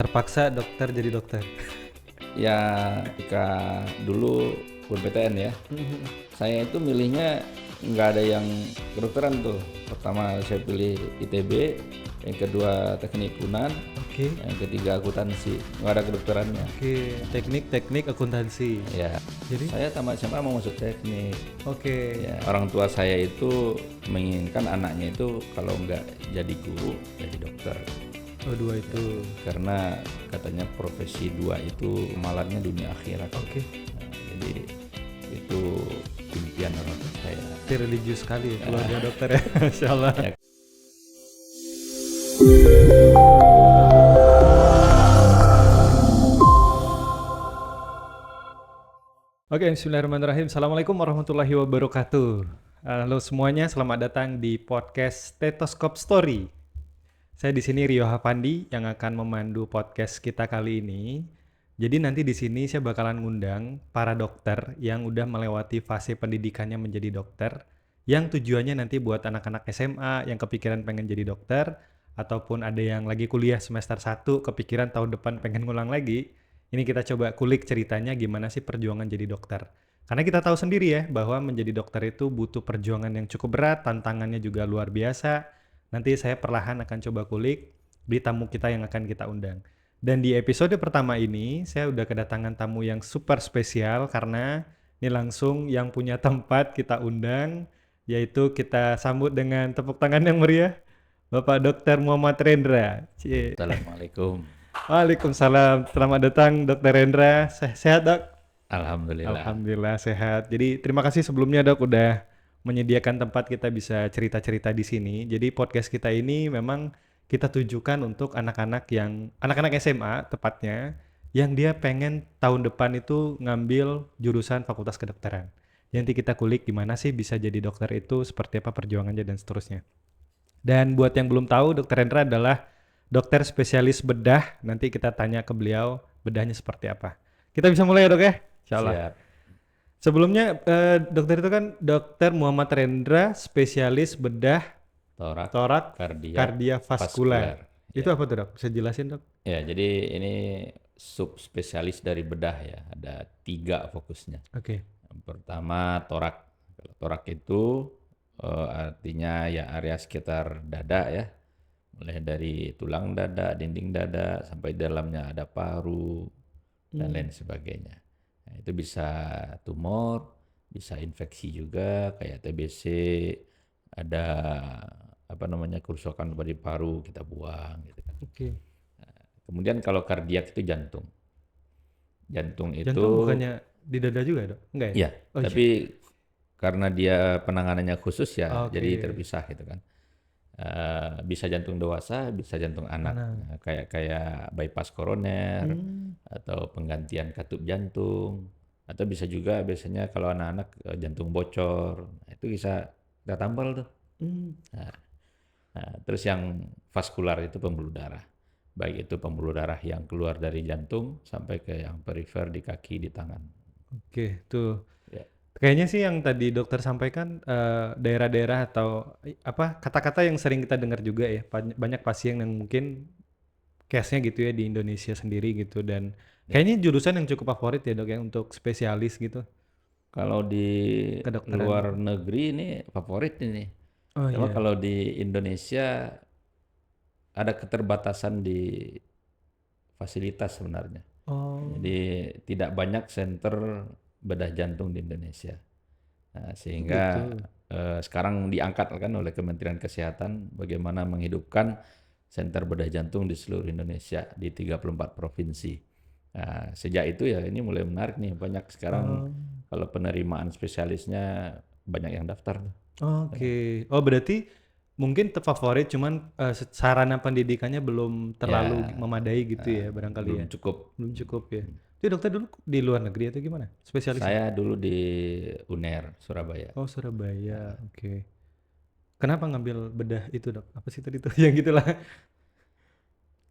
terpaksa dokter jadi dokter? Ya, ketika dulu PTN ya, saya itu milihnya nggak ada yang kedokteran tuh. Pertama saya pilih ITB, yang kedua teknik Unan, Oke, yang ketiga akuntansi, nggak ada kedokterannya. oke. Teknik akuntansi. Ya, Jadi, saya tamat SMA mau masuk teknik. oke. Ya, orang tua saya itu menginginkan anaknya itu kalau nggak jadi guru, jadi dokter. Oh, dua itu. Karena katanya profesi dua itu malarnya dunia akhirat. Oke. Nah, jadi itu impian orang tua saya. Itu religius sekali ya keluarga dokter ya. Masya Allah. Ya. Oke, bismillahirrahmanirrahim. Assalamualaikum warahmatullahi wabarakatuh. Halo semuanya, selamat datang di podcast Stethoscope Story. Saya di sini Rio Hafandi yang akan memandu podcast kita kali ini. Jadi nanti di sini saya bakalan ngundang para dokter yang udah melewati fase pendidikannya menjadi dokter, yang tujuannya nanti buat anak-anak SMA yang kepikiran pengen jadi dokter, ataupun ada yang lagi kuliah semester 1 kepikiran tahun depan pengen ngulang lagi. Ini kita coba kulik ceritanya gimana sih perjuangan jadi dokter. Karena kita tahu sendiri ya bahwa menjadi dokter itu butuh perjuangan yang cukup berat, tantangannya juga luar biasa. Nanti saya perlahan akan coba kulik di tamu kita yang akan kita undang. Dan di episode pertama ini saya udah kedatangan tamu yang super spesial karena ini langsung yang punya tempat kita undang, yaitu kita sambut dengan tepuk tangan yang meriah Bapak Dr. Muhammad Rendra. Cie. Assalamualaikum. Waalaikumsalam. Selamat datang Dr. Rendra. Sehat, Dok? Alhamdulillah. Alhamdulillah sehat. Jadi terima kasih sebelumnya, Dok, udah menyediakan tempat kita bisa cerita-cerita di sini. Jadi podcast kita ini memang kita tujukan untuk anak-anak SMA tepatnya, yang dia pengen tahun depan itu ngambil jurusan Fakultas Kedokteran. Nanti kita kulik gimana sih bisa jadi dokter itu, seperti apa perjuangannya dan seterusnya. Dan buat yang belum tahu, Dr. Rendra adalah dokter spesialis bedah. Nanti kita tanya ke beliau bedahnya seperti apa. Kita bisa mulai ya, Dok ya? Insya Allah. Siap. Sebelumnya dokter itu kan Dr. Muhammad Rendra, spesialis bedah torak kardiovaskular. Itu Ya. apa tuh, Dok? Bisa jelasin, Dok? Ya, jadi ini subspesialis dari bedah ya. Ada 3 fokusnya. Oke. Yang pertama torak. Kalau torak itu artinya ya area sekitar dada ya. Mulai dari tulang dada, dinding dada, sampai dalamnya ada paru, dan lain sebagainya. Nah, itu bisa tumor, bisa infeksi juga, kayak TBC, ada kerusakan pada paru, kita buang gitu kan. Oke. Kemudian kalau kardiak itu jantung. Jantung itu, Jantung bukannya di dada juga, Dok? Enggak ya? ya, Oh, iya. tapi karena dia penanganannya khusus ya, Oke. jadi terpisah gitu kan. Bisa jantung dewasa, bisa jantung anak. Nah, kayak bypass koroner atau penggantian katup jantung, atau bisa juga biasanya kalau anak-anak jantung bocor. Nah, itu bisa kita tambal tuh. Nah, terus yang vaskular itu pembuluh darah. Baik itu pembuluh darah yang keluar dari jantung sampai ke yang perifer di kaki, di tangan. Oke, tuh. Ya. Kayaknya sih yang tadi dokter sampaikan daerah-daerah atau apa kata-kata yang sering kita dengar juga ya. Banyak pasien yang mungkin case-nya gitu ya di Indonesia sendiri gitu, dan kayaknya jurusan yang cukup favorit ya, Dok, ya untuk spesialis gitu Kalau di kedokteran. luar negeri ini favorit ini. Oh Cuma iya. kalau di Indonesia ada keterbatasan di fasilitas sebenarnya. Oh, Jadi tidak banyak center bedah jantung di Indonesia. Nah, sehingga gitu. sekarang diangkat kan oleh Kementerian Kesehatan bagaimana menghidupkan center bedah jantung di seluruh Indonesia di 34 provinsi. Nah, sejak itu ya ini mulai menarik nih, banyak sekarang kalau penerimaan spesialisnya banyak yang daftar. Oke. Oh, berarti mungkin favorit cuman sarana pendidikannya belum terlalu Ya, memadai gitu ya barangkali ya. belum cukup. Belum cukup ya. Itu dokter dulu di luar negeri atau gimana? Spesialisnya? Saya dulu di UNER Surabaya. Oh, Surabaya. Oke. Kenapa ngambil bedah itu, Dok? Apa sih tadi tuh? Yang gitulah.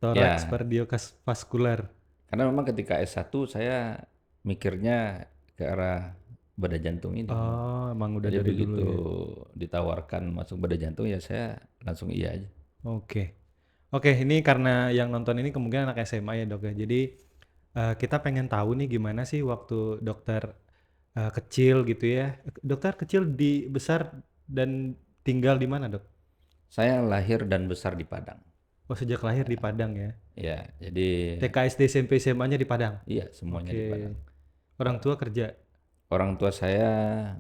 Toraks Ya, kardiovaskular. karena memang ketika S1 saya mikirnya ke arah bedah jantung ini. Oh, emang udah Jadi dari dulu begitu ya. ditawarkan masuk bedah jantung ya saya langsung iya aja. Oke. Oke, ini karena yang nonton ini kemungkinan anak SMA ya dok ya. Jadi kita pengen tahu nih gimana sih waktu dokter kecil gitu ya. Dokter kecil besar dan tinggal di mana dok? Saya lahir dan besar di Padang. Oh sejak lahir di Padang ya. Ya, jadi TK, SD, SMP, SMA-nya di Padang. iya semuanya di Oke. Padang. Orang tua kerja. Orang tua saya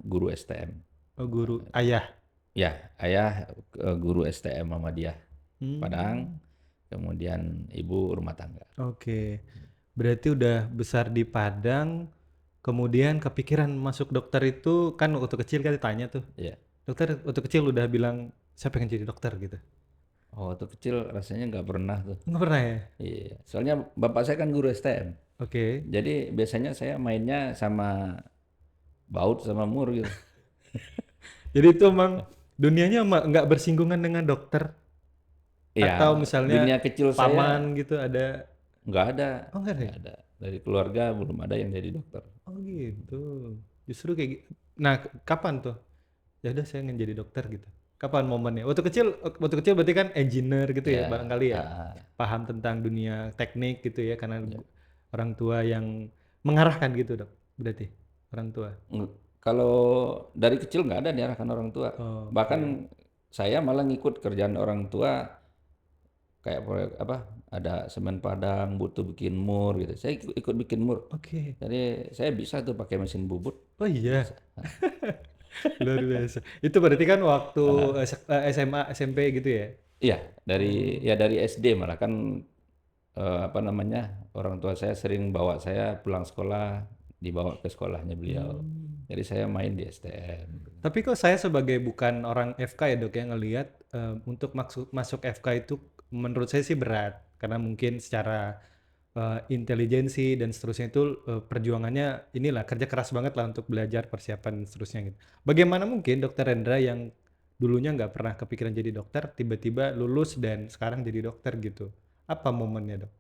guru STM. Oh guru. Ayah. Ya, ayah guru STM Muhammadiyah Padang, Hmm. kemudian ibu rumah tangga. Oke. Berarti udah besar di Padang. Kemudian kepikiran masuk dokter itu kan waktu kecil kan ditanya tuh. Ya. Dokter waktu kecil udah bilang saya pengen jadi dokter gitu. Oh, waktu kecil rasanya nggak pernah tuh. Nggak pernah ya? Iya, soalnya bapak saya kan guru STM. Oke. Jadi biasanya saya mainnya sama baut sama mur gitu. Jadi itu emang dunianya nggak bersinggungan dengan dokter atau Iya, misalnya dunia kecil saya paman gitu ada? nggak ada, Oh nggak ada nggak ya? ada. Dari keluarga belum ada yang jadi dokter. Oh gitu. Justru kayak gitu. Nah kapan tuh? Ya udah saya ingin jadi dokter gitu. Kapan momennya? Waktu kecil berarti kan engineer gitu ya Ya, barangkali ya. ah, Paham tentang dunia teknik gitu ya karena ya. orang tua yang mengarahkan gitu dok. Berarti orang tua. Kalau dari kecil nggak ada diarahkan orang tua. Bahkan Oke. saya malah ngikut kerjaan orang tua kayak proyek apa? Ada semen Padang butuh bikin mur gitu. Saya ikut bikin mur. Oke. Jadi saya bisa tuh pakai mesin bubut. Oh iya. Bisa. Luar biasa. Itu berarti kan waktu Ah, SMA, SMP gitu ya? iya, dari Oh. ya dari SD malah kan apa namanya? Orang tua saya sering bawa saya pulang sekolah, dibawa ke sekolahnya beliau. Hmm. Jadi saya main di STM. Tapi kok saya sebagai bukan orang FK ya dok ya ngelihat untuk masuk FK itu menurut saya sih berat karena mungkin secara intelijensi dan seterusnya itu perjuangannya inilah kerja keras banget lah untuk belajar persiapan dan seterusnya gitu. Bagaimana mungkin dokter Rendra yang dulunya nggak pernah kepikiran jadi dokter tiba-tiba lulus dan sekarang jadi dokter gitu? Apa momennya dok?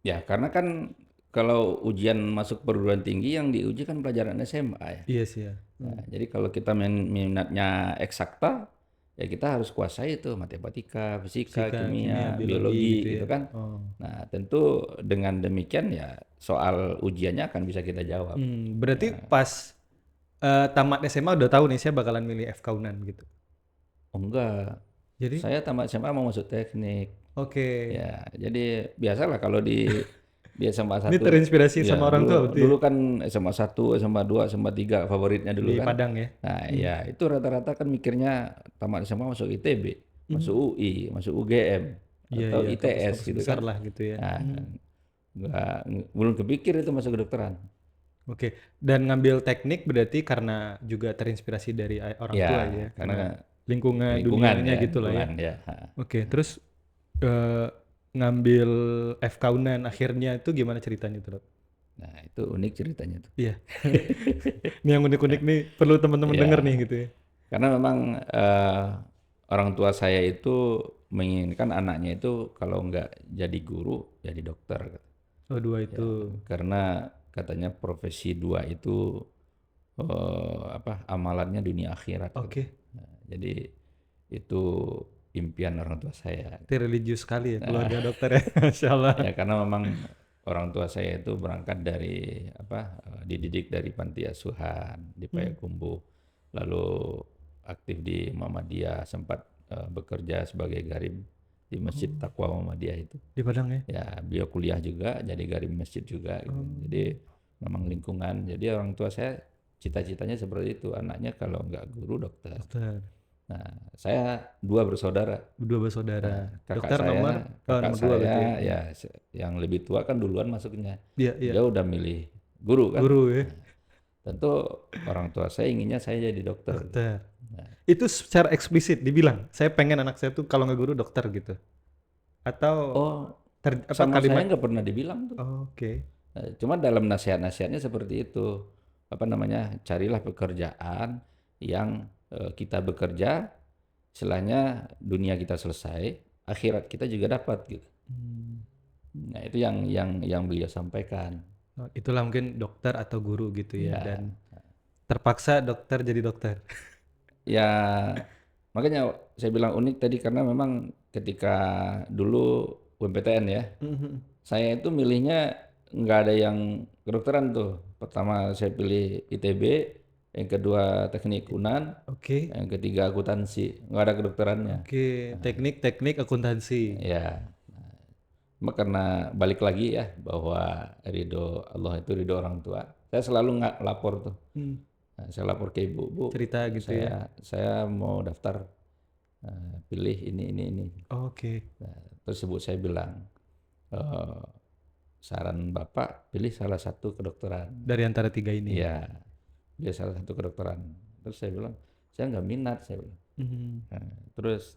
Ya, karena kan kalau ujian masuk perguruan tinggi yang diuji kan pelajaran SMA ya. Iya sih ya. Nah, jadi kalau kita minatnya eksakta, ya kita harus kuasai itu matematika, fisika, Fisika, kimia, kimia, biologi gitu biologi ya. gitu kan. Oh. Nah, tentu dengan demikian ya soal ujiannya akan bisa kita jawab. Berarti pas tamat SMA udah tahu nih saya bakalan milih FK Unan gitu. Oh enggak, Jadi, saya tamat SMA mau masuk teknik. oke. Ya, jadi biasalah kalau di SMA Ini 1, terinspirasi sama ya orang tua dulu berarti ya? dulu kan SMA 1, SMA 2, SMA 3 favoritnya dulu Di kan. Padang ya? Nah, Hmm. ya itu rata-rata kan mikirnya tamat SMA masuk ITB, masuk Hmm. UI, masuk UGM Iya, atau iya, ITS kampus-kampus gitu besar kan. lah gitu ya. Nah, Hmm. nggak belum kepikir itu masuk kedokteran. Oke. Dan ngambil teknik berarti karena juga terinspirasi dari orang Ya, tua ya, karena karena lingkungan lingkungan dunianya ya, gitulah ya. lingkungan ya. Oke, terus eh, ngambil FK Unan akhirnya itu gimana ceritanya tuh, Dok? Nah, itu unik ceritanya tuh. Iya. Ini yang unik-unik nih perlu teman-teman denger nih Ya, gitu ya. karena memang orang tua saya itu menginginkan anaknya itu kalau nggak jadi guru, jadi dokter. Oh, dua Ya, itu. karena katanya profesi dua itu apa amalannya dunia akhirat gitu. Oke. Nah, jadi itu impian orang tua saya. Berarti religius sekali ya Nah, keluarga dokter ya. Masya Allah. ya karena memang orang tua saya itu berangkat dari apa dididik dari panti asuhan di Hmm. Payakumbuh, lalu aktif di Muhammadiyah, sempat bekerja sebagai garim di Masjid Oh, Taqwa Muhammadiyah itu. di Padang ya. Ya, beliau kuliah juga jadi garim masjid juga gitu. Jadi Oh, memang lingkungan. Jadi orang tua saya cita-citanya seperti itu, anaknya kalau nggak guru dokter. dokter. Nah, saya dua bersaudara. Berdua Nah, bersaudara. kakak Dokter saya, kakak nomor dua berarti ya. saya ya yang lebih tua kan duluan masuknya. Iya, iya. Dia udah milih guru kan. Guru ya. Nah, tentu orang tua saya inginnya saya jadi dokter. Dokter. Nah, Itu secara eksplisit dibilang, saya pengen anak saya tuh kalau nggak guru dokter gitu. Atau oh, apa sama saya kalimat? nggak pernah dibilang tuh. Oh, oke. Cuma dalam nasihat-nasihatnya seperti itu. Apa namanya? Carilah pekerjaan yang kita bekerja, istilahnya dunia kita selesai, akhirat kita juga dapat gitu. Hmm. Nah, itu yang beliau sampaikan. Oh, itulah mungkin dokter atau guru gitu ya. Ya, Dan terpaksa dokter jadi dokter. ya Makanya saya bilang unik tadi karena memang ketika dulu UMPTN ya, Mhm. saya itu milihnya nggak ada yang kedokteran tuh. Pertama saya pilih ITB, yang kedua teknik unan, Oke. yang ketiga akuntansi, nggak ada kedokterannya. Oke, teknik akuntansi. Ya, cuma karena balik lagi ya bahwa ridho Allah itu ridho orang tua. Saya selalu nggak lapor tuh. Hmm, Nah, saya lapor ke ibu, bu, cerita gitu ya. saya mau daftar pilih ini. Oke. Nah, terus ibu saya bilang, "Eh, saran bapak pilih salah satu kedokteran." Dari antara tiga ini. Iya, pilih salah satu kedokteran. Terus saya bilang, saya nggak minat, saya bilang. Mhm. Nah, terus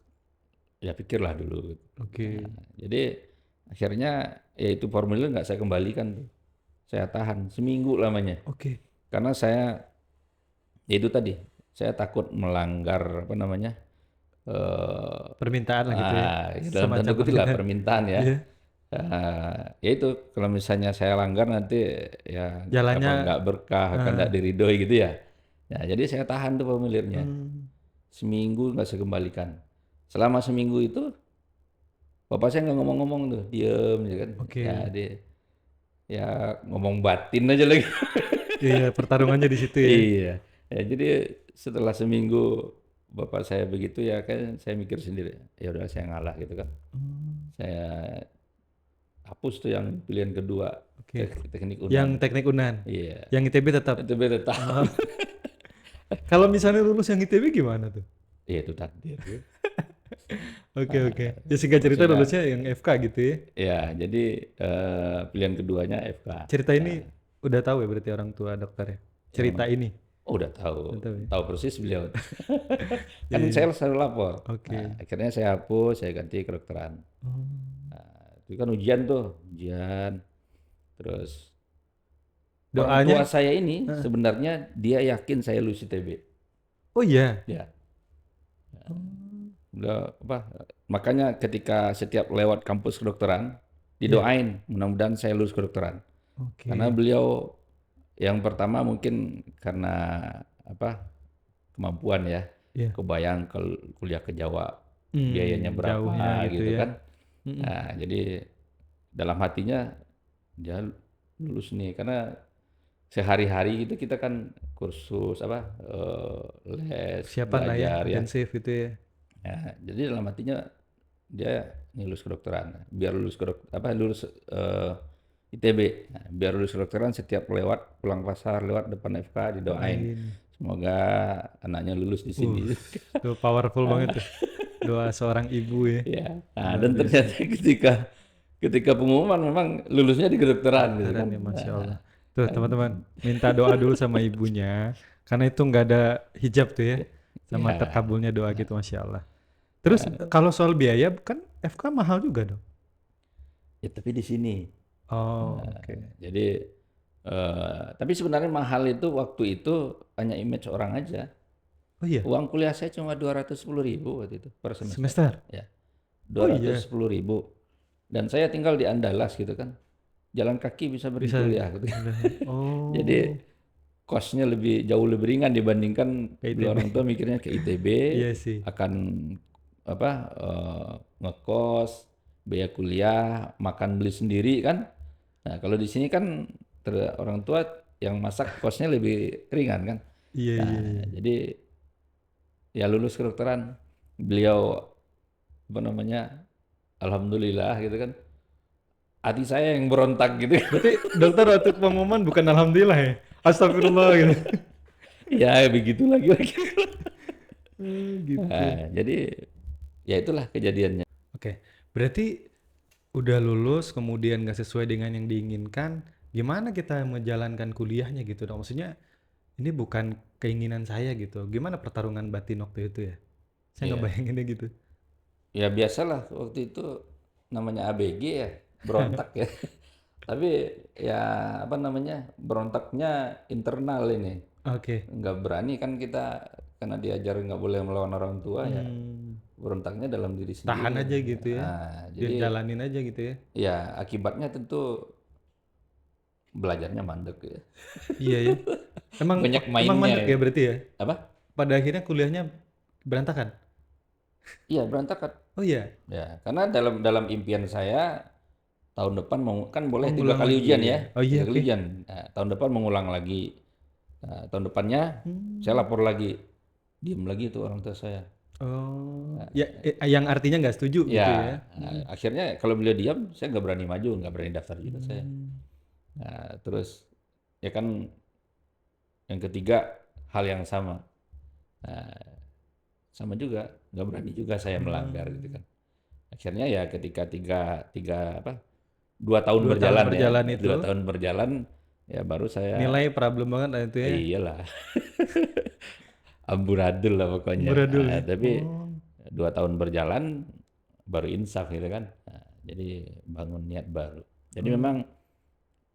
ya pikirlah dulu. Oke. Nah, jadi akhirnya ya itu formulir nggak saya kembalikan tuh. Saya tahan seminggu lamanya. Oke. Karena ya itu tadi, saya takut melanggar apa namanya, Permintaan lah gitu ya. dalam tanda Semacam kutip lah permintaan. permintaan ya. Iya. Ya itu kalau misalnya saya langgar nanti ya apa Jalannya. nggak berkah, akan eh, nggak diridhoi gitu ya. Ya jadi saya tahan tuh formulirnya. hmm, Seminggu nggak saya kembalikan. Selama seminggu itu bapak saya nggak ngomong-ngomong tuh, diem ya kan. Ya Oke. dia ya ngomong batin aja lagi. Iya, pertarungannya di situ ya. Iya. Ya, jadi setelah seminggu bapak saya begitu ya kan saya mikir sendiri, ya udah saya ngalah gitu kan. Hmm, Saya hapus tuh yang pilihan kedua, Oke. teknik Yang unan. teknik Unan. Iya. Yang ITB tetap. Itu beda Oh. tahun. Kalau misalnya lulus yang ITB gimana tuh? Iya itu takdir. Oke. Ya singkat cerita Maksudnya lulusnya yang FK gitu ya. ya jadi pilihan keduanya FK. Cerita Nah, ini udah tahu ya berarti orang tua dokter ya. yang Cerita ini. oh, udah tahu, Udah tahu ya. tahu persis beliau. Kan Iya. saya selalu lapor. Oke. Nah, akhirnya saya hapus, saya ganti kedokteran. Hmm. Itu kan ujian tuh, ujian. Terus orang tua Doanya. saya ini Heeh. sebenarnya dia yakin saya lulus ITB. Oh iya. Ya, Hmm. udah apa? Makanya ketika setiap lewat kampus kedokteran Iya. didoain mudah-mudahan saya lulus kedokteran. Karena Oke. beliau yang pertama mungkin karena apa? Kemampuan ya. Iya. Kebayang kalau kuliah ke Jawa biayanya Jauhnya berapa gitu gitu ya. kan. Mm-mm. Nah, jadi dalam hatinya dia lulus nih karena sehari-hari gitu kita kan kursus apa les Persiapan lah ya, belajar ya. intensif gitu ya. Ya, jadi dalam hatinya dia nih lulus kedokteran. Biar lulus ITB. Nah, biar lulus kedokteran setiap lewat pulang pasar lewat depan FK didoain Doain. semoga anaknya lulus di Uh, sini. Tuh powerful banget tuh. Doa seorang ibu ya. Ya. Nah, Luar dan biasa. ternyata ketika pengumuman memang lulusnya di kedokteran gitu Kedokteran kan. ya, Masya Nah, Allah. Tuh kan, teman-teman, minta doa dulu sama ibunya. Karena itu nggak ada hijab tuh ya. Sama ya, terkabulnya doa gitu, Masya Allah. Terus kalau soal biaya, kan FK mahal juga dong? ya tapi di sini. Oh, Nah, oke. jadi tapi sebenarnya mahal itu waktu itu hanya image orang aja. Oh iya, Uang kuliah saya cuma 210.000 waktu itu per semester. semester? Ya, Oh dua ratus iya, sepuluh ribu. Dan saya tinggal di Andalas gitu kan. Jalan kaki bisa pergi bisa. kuliah gitu. Oh, Jadi cost-nya jauh lebih ringan dibandingkan kayak beliau ITB. orang tua mikirnya ke ITB Iya sih. akan apa ngekos, biaya kuliah, makan beli sendiri kan. Nah, kalau di sini kan orang tua yang masak kosnya lebih ringan kan. Iya, iya, Nah, iya. jadi ya lulus kedokteran beliau apa namanya alhamdulillah gitu kan hati saya yang berontak gitu. Berarti dokter waktu pengumuman bukan alhamdulillah ya? Astagfirullah gitu. Ya begitu lagi. Gitu. Nah, jadi ya itulah kejadiannya. Oke, berarti udah lulus kemudian nggak sesuai dengan yang diinginkan, gimana kita menjalankan kuliahnya gitu dong? Maksudnya ini bukan keinginan saya gitu. Gimana pertarungan batin waktu itu ya? Saya Iya. ngebayanginnya gitu. Ya biasalah waktu itu namanya ABG ya berontak ya. Tapi ya apa namanya berontaknya internal ini. Oke. Nggak berani kan kita karena diajar nggak boleh melawan orang tua ya Hmm, berontaknya dalam diri tahan sendiri. aja gitu ya. Nah, Dia jadi jalanin aja gitu ya. ya akibatnya tentu belajarnya mandek ya. Iya ya. Emang Banyak emang mainnya mandek ya. ya berarti ya? Apa? Pada akhirnya kuliahnya berantakan. Iya, berantakan. Oh iya? Ya, karena dalam dalam impian saya tahun depan mau kan Oh boleh 3 ngulang kali lagi ujian ya? ya, Oh iya 3 kali oke. ujian. Nah, tahun depan mengulang lagi. Nah, tahun depannya saya Hmm. lapor lagi, diem lagi tuh orang tua saya. Oh, Nah, ya yang artinya nggak setuju gitu ya? ya, akhirnya kalau beliau diam, saya nggak berani maju, nggak berani daftar juga saya. Hmm. Nah, terus ya kan yang ketiga hal yang sama. Nah, sama juga, nggak berani juga saya melanggar gitu Hmm. kan. Akhirnya ya ketika tiga, tiga apa, 2 tahun 2 tahun berjalan ya, berjalan itu 2 tahun berjalan, ya baru saya, nilai problem banget lah itu ya? iyalah, amburadul lah pokoknya. Amburadul Nah, ya? tapi Oh. 2 tahun berjalan, baru insaf gitu kan. Nah, jadi bangun niat baru. Jadi Oh. memang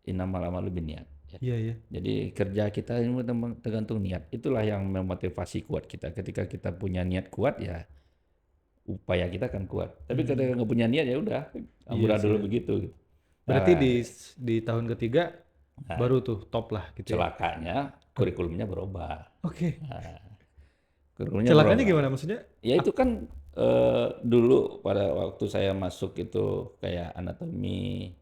innamal a'malu binniyat. Ya. Iya ya. Jadi kerja kita ini tergantung niat. Itulah yang memotivasi kuat kita. Ketika kita punya niat kuat ya upaya kita akan kuat. Tapi ketika Hmm. nggak punya niat ya udah Iya sih. amburadul begitu. Berarti Nah, di tahun ketiga nah, baru tuh top lah gitu ya? celakanya kurikulumnya berubah. Oke. Nah, kurikulumnya Celakanya berubah. gimana maksudnya? Ya itu kan dulu pada waktu saya masuk itu kayak anatomi,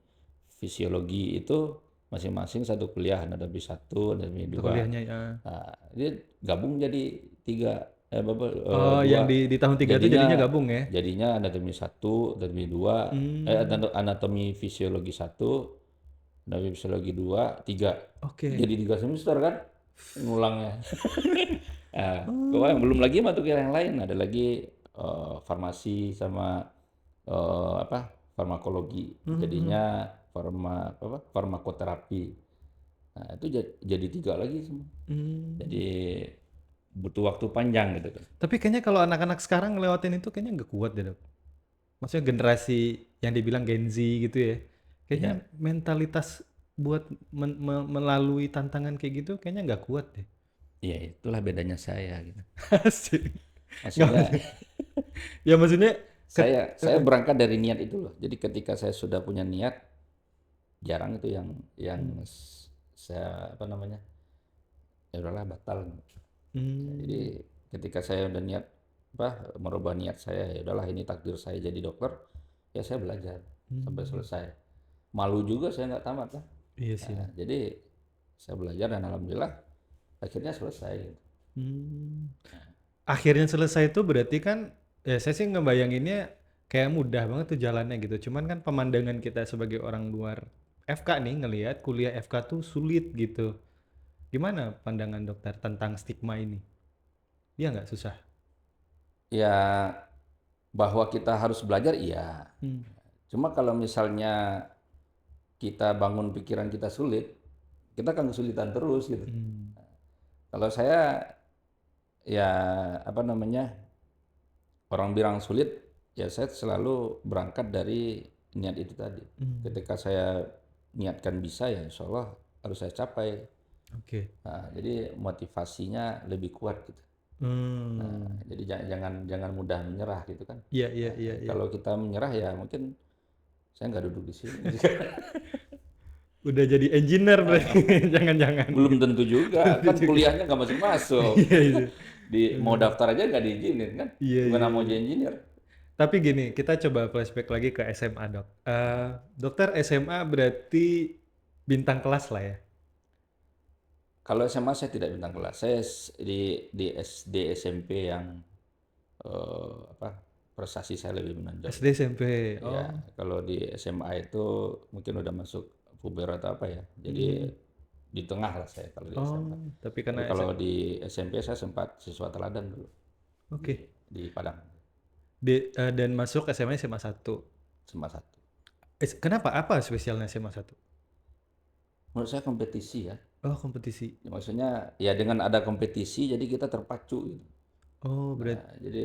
fisiologi itu masing-masing satu kuliah, anatomi satu, anatomi Atau dua. kuliahnya ya? Nah, dia gabung jadi tiga, Oh, yang dua. di tahun tiga itu jadinya Jadinya gabung ya? jadinya anatomi satu, anatomi dua, Hmm. anatomi fisiologi satu, anatomi fisiologi dua, tiga. Oke. Jadi 3 semester kan ngulangnya. Nah, kemarin Oh. belum lagi masuk yang lain, ada lagi farmasi sama apa farmakologi, Hmm. jadinya farmakoterapi. Nah, itu jadi 3 lagi semua. Hmm. Jadi butuh waktu panjang gitu kan. Tapi kayaknya kalau anak-anak sekarang ngelewatin itu kayaknya nggak kuat deh, Dok. Maksudnya generasi yang dibilang Gen Z gitu ya. Kayaknya Ya, mentalitas buat melalui tantangan kayak gitu kayaknya nggak kuat deh. ya itulah bedanya saya gitu. Asik. Nggak Maksudnya maksud- Ya maksudnya saya berangkat dari niat itu loh. Jadi ketika saya sudah punya niat, jarang itu yang Hmm. saya apa namanya? Ya udahlah batal. Hmm. Jadi ketika saya udah niat apa merubah niat saya, ya udahlah ini takdir saya jadi dokter, ya saya belajar sampai Hmm. selesai. Malu juga saya nggak tamat kan. Iya sih. Nah, jadi saya belajar dan alhamdulillah akhirnya selesai gitu. Hmm. Akhirnya selesai itu berarti kan ya saya sih ngebayanginnya kayak mudah banget tuh jalannya gitu. Cuman kan pemandangan kita sebagai orang luar FK nih ngelihat kuliah FK tuh sulit gitu. Gimana pandangan dokter tentang stigma ini? Iya nggak susah? Ya bahwa kita harus belajar iya. Hmm. Cuma kalau misalnya kita bangun pikiran kita sulit, kita akan kesulitan terus gitu. Hmm. Kalau saya ya apa namanya orang bilang sulit, ya saya selalu berangkat dari niat itu tadi. Hmm. Ketika saya niatkan bisa ya insya Allah harus saya capai. Oke. Nah, jadi motivasinya lebih kuat gitu. Nah, Hmm. jadi jangan jangan mudah menyerah gitu kan. Iya iya Nah, iya iya. kalau kita menyerah ya mungkin saya nggak duduk di sini. Udah jadi engineer berarti. Jangan-jangan Belum gitu. tentu juga, Tentu kan juga. kuliahnya nggak masuk-masuk. Iya itu. Mau Aduh. daftar aja nggak diizinin kan? Iya iya Gimana mau iya. jadi engineer? Tapi gini, kita coba flashback lagi ke SMA, Dok. Dokter SMA berarti bintang kelas lah ya? Kalau SMA saya tidak bintang kelas. Saya di SD SMP yang apa prestasi saya lebih menonjol. SD, SMP. Ya, Oh. kalau di SMA itu mungkin udah masuk puber atau apa ya. Jadi Hmm. di tengah lah saya kalau di SMA. Oh, tapi Tapi karena kalau di SMP saya sempat siswa teladan dulu di Oke. di Padang, Dan masuk SMA 1. SMA 1. Kenapa? Apa spesialnya SMA 1? Menurut saya kompetisi ya. Oh, kompetisi. Ya, maksudnya ya dengan ada kompetisi jadi kita terpacu gitu. Oh, Nah, berarti jadi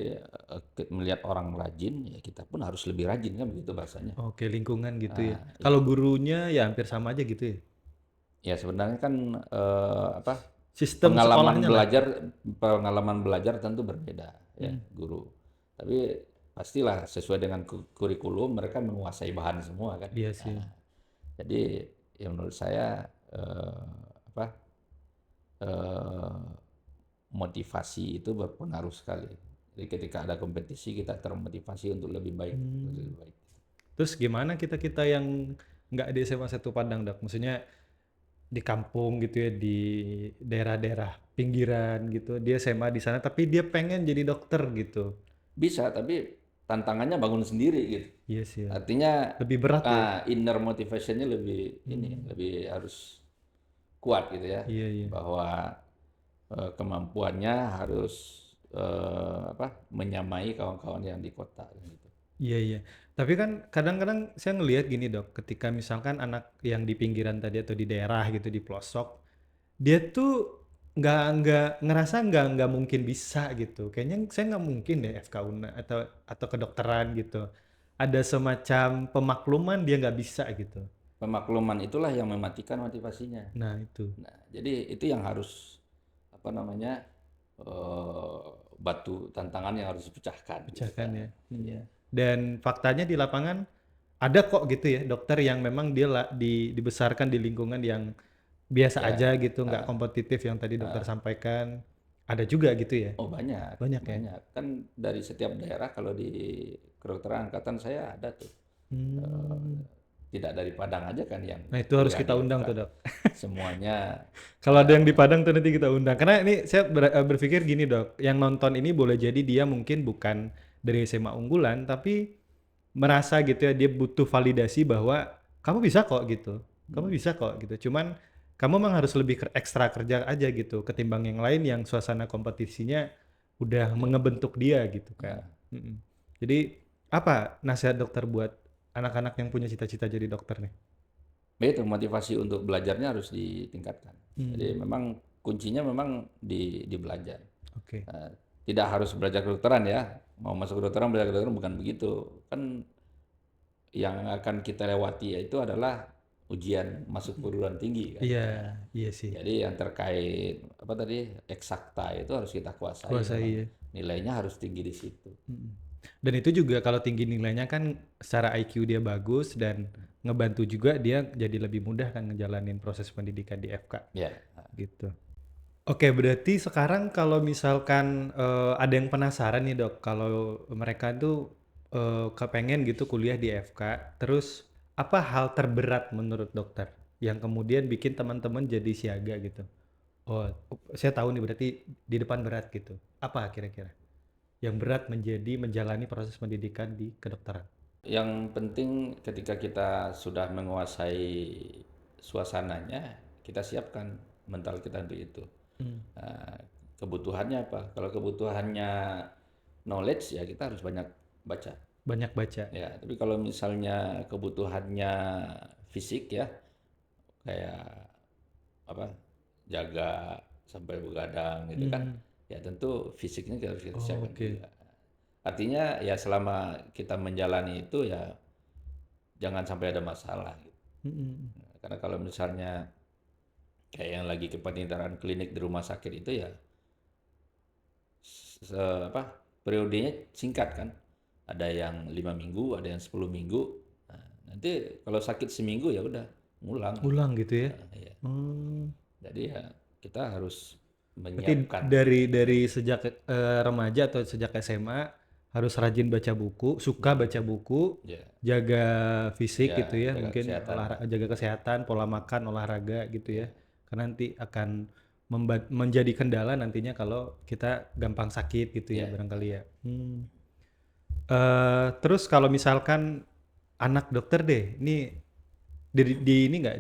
melihat orang rajin ya kita pun harus lebih rajin kan begitu bahasanya. oke lingkungan gitu ya. Nah, Kalau itu. gurunya ya hampir sama aja gitu ya. Ya sebenarnya kan apa Sistem pengalaman sekolahnya lah. belajar pengalaman belajar tentu berbeda ya Hmm. guru. Tapi pastilah sesuai dengan kurikulum mereka menguasai bahan semua kan. Iya sih. Nah, jadi ya menurut saya apa motivasi itu berpengaruh sekali. Jadi ketika ada kompetisi kita termotivasi untuk lebih baik, lebih baik. Terus gimana kita-kita yang nggak di SMA 1 Padang, Dok? Maksudnya di kampung gitu ya, di daerah-daerah pinggiran gitu, dia SMA di sana tapi dia pengen jadi dokter gitu. Bisa, tapi tantangannya bangun sendiri gitu. Iya sih ya. Artinya Lebih berat ya. inner motivation-nya lebih lebih harus kuat gitu ya. Iya, iya. Bahwa kemampuannya harus menyamai kawan-kawan yang di kota gitu. Iya, iya. Tapi kan kadang-kadang saya ngelihat gini, Dok, ketika misalkan anak yang di pinggiran tadi atau di daerah gitu di pelosok, dia tuh nggak ngerasa nggak mungkin bisa gitu. Kayaknya saya nggak mungkin deh FK Una atau kedokteran gitu. Ada semacam pemakluman dia nggak bisa gitu. Pemakluman itulah yang mematikan motivasinya. Nah itu, Nah, jadi itu yang harus apa namanya batu tantangan yang harus dipecahkan gitu pecahkan kan. ya. Iya. Dan faktanya di lapangan ada kok gitu ya dokter yang memang dia dibesarkan di lingkungan yang biasa Ya, aja gitu, nggak kompetitif yang tadi dokter sampaikan. Ada juga gitu ya? oh banyak, Banyak ya? banyak. Kan dari setiap daerah kalau di kedokteran angkatan saya ada tuh. Eh, Hmm. Tidak dari Padang aja kan yang Nah itu harus kuliah kita di undang FK. tuh dok. Semuanya Kalau ada yang di Padang tuh nanti kita undang. Karena ini saya berpikir gini dok, yang nonton ini boleh jadi dia mungkin bukan dari SMA unggulan, tapi merasa gitu ya dia butuh validasi bahwa kamu bisa kok gitu, kamu bisa kok gitu. Cuman kamu memang harus lebih ekstra kerja aja gitu, ketimbang yang lain yang suasana kompetisinya udah mengebentuk dia gitu kan. Mm-mm. Jadi apa nasihat dokter buat anak-anak yang punya cita-cita jadi dokter nih? itu motivasi untuk belajarnya harus ditingkatkan. Jadi memang kuncinya memang di belajar. Oke. Nah, tidak harus belajar kedokteran ya. Mau masuk kedokteran belajar kedokteran bukan begitu. Kan yang akan kita lewati yaitu adalah ujian masuk perguruan tinggi kan. Iya, Nah, iya sih. jadi yang terkait apa tadi eksakta itu harus kita kuasai. Kuasai Memang ya. nilainya harus tinggi di situ. Mm. Dan itu juga kalau tinggi nilainya kan secara IQ dia bagus dan ngebantu juga dia jadi lebih mudah kan ngejalanin proses pendidikan di FK Ya, gitu. Oke, berarti sekarang kalau misalkan ada yang penasaran nih dok, kalau mereka tuh kepengen gitu kuliah di FK, terus apa hal terberat menurut dokter yang kemudian bikin teman-teman jadi siaga gitu? Oh, saya tahu nih berarti di depan berat gitu. Apa kira-kira yang berat menjadi menjalani proses pendidikan di kedokteran? yang penting ketika kita sudah menguasai suasananya, kita siapkan mental kita untuk itu. Hmm. Nah, kebutuhannya apa? Kalau kebutuhannya knowledge ya kita harus banyak baca. Banyak baca. Ya, tapi kalau misalnya kebutuhannya fisik ya, kayak apa? Jaga sampai begadang gitu kan. Hmm. Ya tentu fisiknya kita harus kita Oh, siapkan oke. juga. Artinya ya selama kita menjalani itu ya jangan sampai ada masalah gitu. Mm-mm. Karena kalau misalnya kayak yang lagi kepanitiaan klinik di rumah sakit itu ya periodenya singkat kan. Ada yang 5 minggu, ada yang 10 minggu. Nah, nanti kalau sakit seminggu ya udah ngulang gitu. Ulang gitu ya? Nah, iya. Hmm. Jadi ya kita harus Berarti menyiapkan dari sejak remaja atau sejak SMA harus rajin baca buku, suka baca buku, ya, jaga fisik ya gitu ya, jaga mungkin kesehatan. jaga kesehatan, pola makan, olahraga gitu Ya. ya. Karena nanti akan menjadi kendala nantinya kalau kita gampang sakit gitu ya Ya. barangkali ya. Terus kalau misalkan anak dokter deh, ini di ini nggak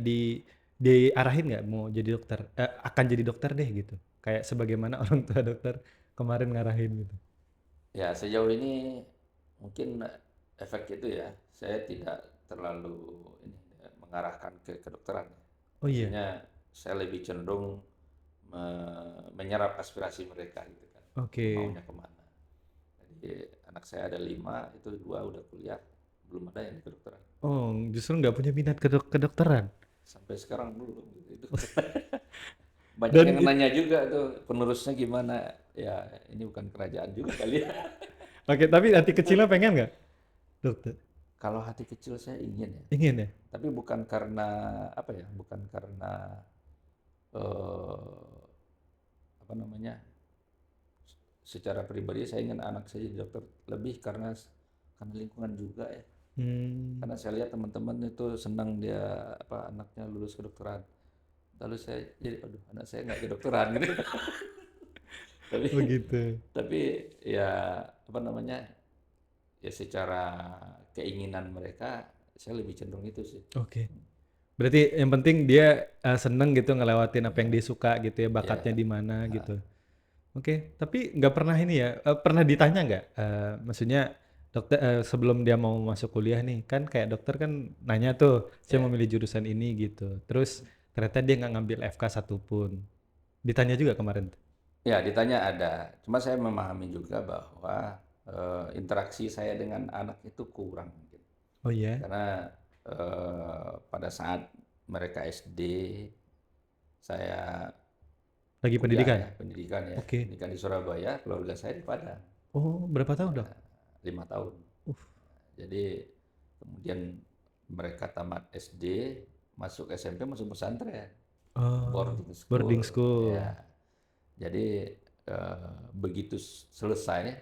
diarahin nggak mau jadi dokter, akan jadi dokter deh gitu, kayak sebagaimana orang tua dokter kemarin ngarahin gitu. Ya, sejauh ini mungkin efek itu ya, saya tidak terlalu ini, mengarahkan ke kedokteran. Oh iya, Maksudnya saya lebih cenderung menyerap aspirasi mereka gitu kan, oke. maunya kemana. Jadi anak saya ada 5, itu 2 udah kuliah, belum ada yang di kedokteran. Oh justru nggak punya minat kedokteran. Sampai sekarang belum gitu. Itu banyak Dan yang nanya juga tuh penerusnya gimana. Ya ini bukan kerajaan juga kali ya. oke, tapi hati kecilnya pengen nggak dokter? Kalau hati kecil saya ingin ya. Ingin ya. Tapi bukan karena apa ya, bukan karena apa namanya secara pribadi saya ingin anak saya jadi dokter lebih karena lingkungan juga ya. Karena saya lihat teman-teman itu senang dia anaknya lulus kedokteran. Lalu saya jadi, aduh anak saya nggak kedokteran gitu. Tapi Oh gitu. tapi ya ya secara keinginan mereka saya lebih cenderung itu sih. Oke. Berarti yang penting dia seneng gitu ngelewatin apa yang dia Ya, suka gitu ya, bakatnya ya, di mana gitu. Oke, tapi nggak pernah ini ya, pernah ditanya nggak, maksudnya dokter sebelum dia mau masuk kuliah nih, kan kayak dokter kan nanya tuh, saya mau ya, milih jurusan ini gitu, terus ternyata dia nggak ngambil FK satupun. Ditanya juga kemarin tuh? ya ditanya ada. Cuma saya memahami juga bahwa interaksi saya dengan anak itu kurang mungkin. Oh iya? Karena pada saat mereka SD, saya Lagi kuliah pendidikan? ya, Oke. pendidikan di Surabaya, keluarga saya di Padang, Oh, berapa tahun, Dok? 5 tahun. Jadi kemudian mereka tamat SD, masuk SMP, masuk pesantren, Oh, boarding boarding school, school. ya. Jadi begitu selesai,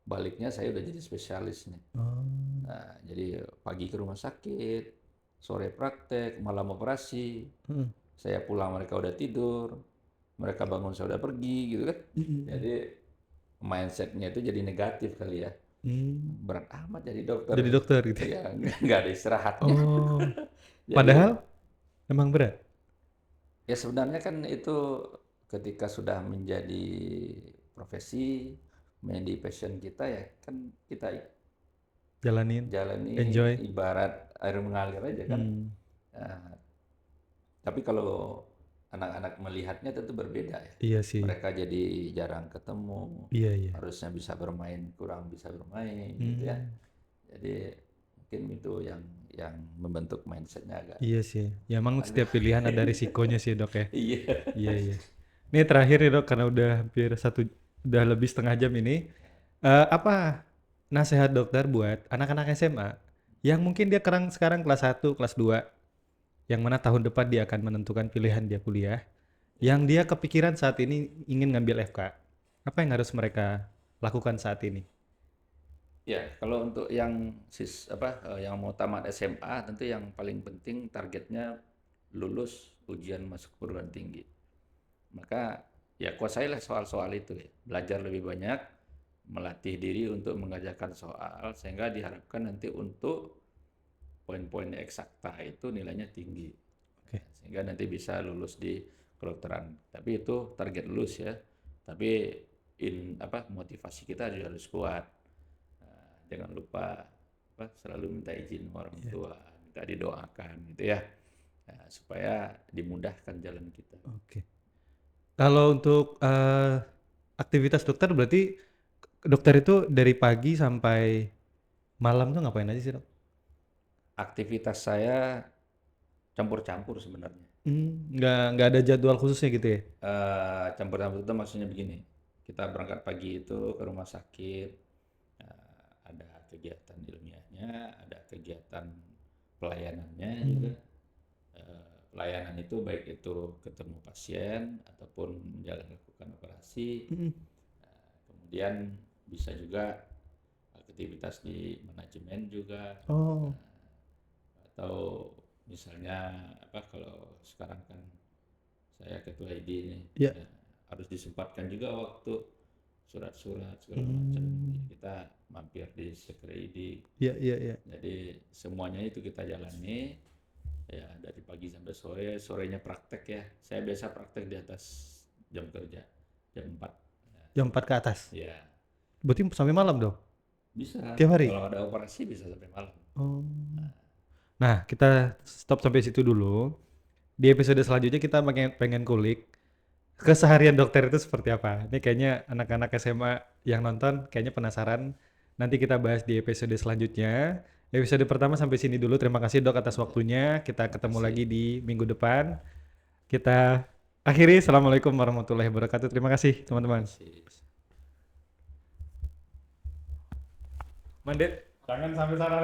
baliknya saya udah jadi spesialis nih. Oh. Nah, jadi pagi ke rumah sakit, sore praktek, malam operasi. Mhm. Saya pulang mereka udah tidur, mereka bangun saya udah pergi gitu kan. Mhm. Jadi mindsetnya itu jadi negatif kali ya. Mmm, Berat amat jadi dokter. jadi dokter gitu ya? Ya nggak ada istirahatnya. Oh, Jadi padahal emang berat? ya sebenarnya kan itu ketika sudah menjadi profesi, menjadi passion kita ya kan kita Jalanin, jalani enjoy? ibarat air mengalir aja kan. Mmm, Nah, tapi kalau anak-anak melihatnya tentu berbeda ya. iya sih. Mereka jadi jarang ketemu, Iya iya. harusnya bisa bermain, kurang bisa bermain gitu ya. Mmm, Jadi mungkin itu yang membentuk mindsetnya agak iya sih. Ya emang agak setiap pilihan ada risikonya sih, Dok, ya? iya. Iya iya. Ini terakhir nih, Dok, karena udah hampir udah lebih setengah jam ini, apa nasehat dokter buat anak-anak SMA yang mungkin dia sekarang kelas 1, kelas 2, yang mana tahun depan dia akan menentukan pilihan dia kuliah, yang dia kepikiran saat ini ingin ngambil FK. Apa yang harus mereka lakukan saat ini? Ya, kalau untuk yang yang mau tamat SMA tentu yang paling penting targetnya lulus ujian masuk perguruan tinggi. Maka ya kuasailah soal-soal itu ya. Belajar lebih banyak, melatih diri untuk mengerjakan soal sehingga diharapkan nanti untuk poin-poin eksakta itu nilainya tinggi. Oke. Sehingga nanti bisa lulus di kedokteran. Tapi itu target lulus ya. Tapi motivasi kita juga harus kuat. Jangan lupa selalu minta izin orang Iya. tua, minta didoakan gitu ya. Nah, supaya dimudahkan jalan kita. Oke. Kalau untuk, aktivitas dokter berarti dokter itu dari pagi sampai malam tuh ngapain aja sih, Dok? Aktivitas saya campur-campur sebenarnya. Nggak ada jadwal khususnya gitu ya? Campur-campur itu maksudnya begini, kita berangkat pagi itu ke rumah sakit, ada kegiatan ilmiahnya, ada kegiatan pelayanannya juga. Mmm, Pelayanan itu baik itu ketemu pasien ataupun lakukan operasi. mhm. Kemudian bisa juga aktivitas di manajemen juga, Oh, atau misalnya kalau sekarang kan saya ketua ID nih, iya. ya, harus disempatkan juga waktu surat-surat segala macam. Mmm, Kita mampir di Sekre ID. iya iya iya. Jadi semuanya itu kita jalani ya dari pagi sampai sore, sorenya praktek ya. Saya biasa praktek di atas jam kerja, jam 4. Jam 4 ke atas? Ya, Berarti sampai malam dong? bisa. Tiap hari? Kalau ada operasi bisa sampai malam. Oh. Nah, kita stop sampai situ dulu. Di episode selanjutnya kita pengen pengen kulik keseharian dokter itu seperti apa. Ini kayaknya anak-anak SMA yang nonton kayaknya penasaran. Nanti kita bahas di episode selanjutnya. Episode pertama sampai sini dulu. Terima kasih, Dok, atas waktunya. Kita Terima ketemu kasih. lagi di minggu depan. Kita akhiri. Assalamualaikum warahmatullahi wabarakatuh. Terima kasih, Terima teman-teman. kasih. Mandet, jangan sampai salah.